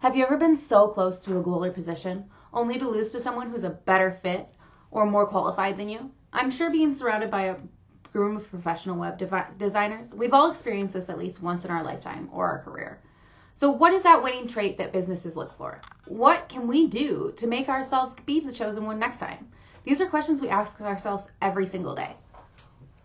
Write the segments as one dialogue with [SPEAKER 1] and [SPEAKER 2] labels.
[SPEAKER 1] Have you ever been so close to a goal or position, only to lose to someone who's a better fit or more qualified than you? I'm sure being surrounded by a room of professional web designers, we've all experienced this at least once in our lifetime or our career. So what is that winning trait that businesses look for? What can we do to make ourselves be the chosen one next time? These are questions we ask ourselves every single day.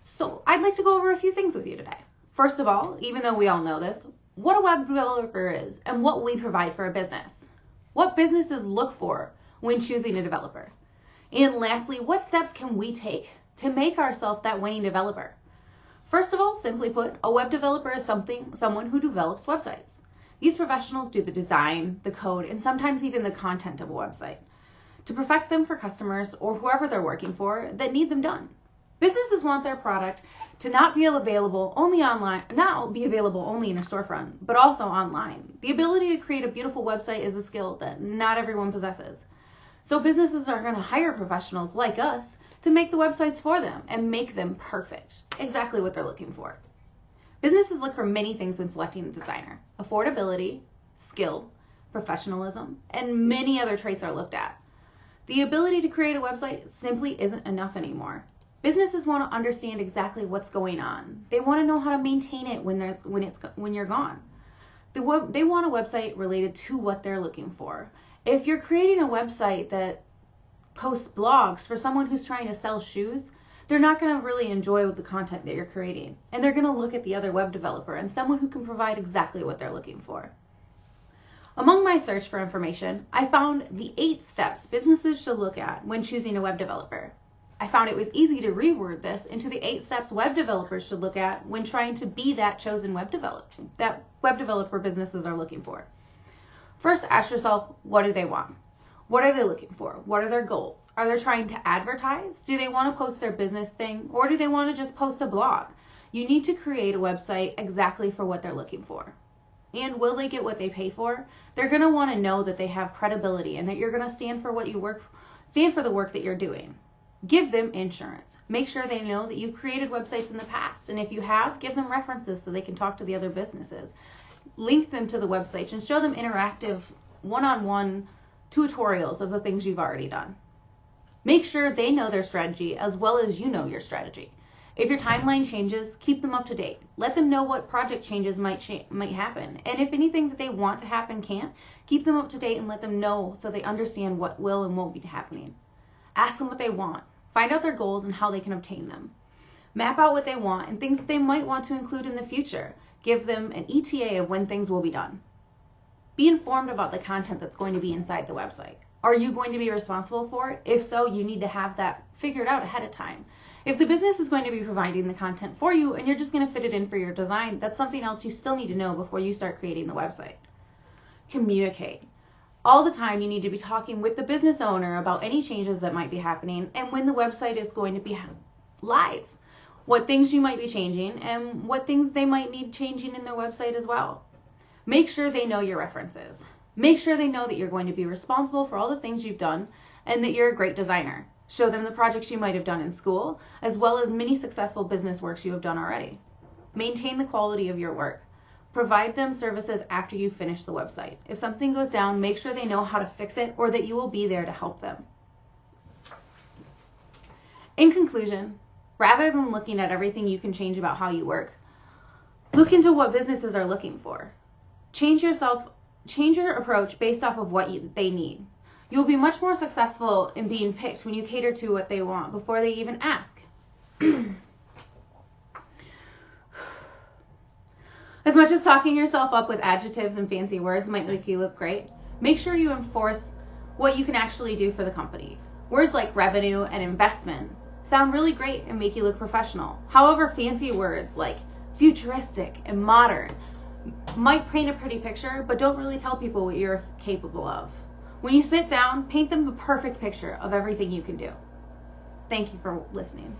[SPEAKER 1] So I'd like to go over a few things with you today. First of all, even though we all know this, what a web developer is and what we provide for a business. What businesses look for when choosing a developer. And lastly, what steps can we take to make ourselves that winning developer? First of all, simply put, a web developer is someone who develops websites. These professionals do the design, the code, and sometimes even the content of a website to perfect them for customers or whoever they're working for that need them done. Businesses want their product to not be available only online, not be available only in a storefront, but also online. The ability to create a beautiful website is a skill that not everyone possesses. So businesses are going to hire professionals like us to make the websites for them and make them perfect, exactly what they're looking for. Businesses look for many things when selecting a designer. Affordability, skill, professionalism, and many other traits are looked at. The ability to create a website simply isn't enough anymore. Businesses want to understand exactly what's going on. They want to know how to maintain it when you're gone. They want a website related to what they're looking for. If you're creating a website that posts blogs for someone who's trying to sell shoes, they're not going to really enjoy the content that you're creating. And they're going to look at the other web developer and someone who can provide exactly what they're looking for. Among my search for information, I found the 8 steps businesses should look at when choosing a web developer. I found it was easy to reword this into the 8 steps web developers should look at when trying to be that chosen web developer businesses are looking for. First, ask yourself, what do they want? What are they looking for? What are their goals? Are they trying to advertise? Do they want to post their business thing? Or do they want to just post a blog? You need to create a website exactly for what they're looking for. And will they get what they pay for? They're going to want to know that they have credibility and that you're going to stand for the work that you're doing. Give them insurance. Make sure they know that you've created websites in the past. And if you have, give them references so they can talk to the other businesses. Link them to the websites and show them interactive one-on-one tutorials of the things you've already done. Make sure they know their strategy as well as you know your strategy. If your timeline changes, keep them up to date. Let them know what project changes might happen. And if anything that they want to happen can't, keep them up to date and let them know so they understand what will and won't be happening. Ask them what they want. Find out their goals and how they can obtain them. Map out what they want and things that they might want to include in the future. Give them an ETA of when things will be done. Be informed about the content that's going to be inside the website. Are you going to be responsible for it? If so, you need to have that figured out ahead of time. If the business is going to be providing the content for you and you're just going to fit it in for your design, that's something else you still need to know before you start creating the website. Communicate. All the time you need to be talking with the business owner about any changes that might be happening and when the website is going to be live. What things you might be changing and what things they might need changing in their website as well. Make sure they know your references. Make sure they know that you're going to be responsible for all the things you've done and that you're a great designer. Show them the projects you might have done in school, as well as many successful business works you have done already. Maintain the quality of your work. Provide them services after you finish the website. If something goes down, make sure they know how to fix it or that you will be there to help them. In conclusion, rather than looking at everything you can change about how you work, look into what businesses are looking for. Change your approach based off of what they need. You'll be much more successful in being picked when you cater to what they want before they even ask. As much as talking yourself up with adjectives and fancy words might make you look great, make sure you enforce what you can actually do for the company. Words like revenue and investment sound really great and make you look professional. However, fancy words like futuristic and modern might paint a pretty picture, but don't really tell people what you're capable of. When you sit down, paint them the perfect picture of everything you can do. Thank you for listening.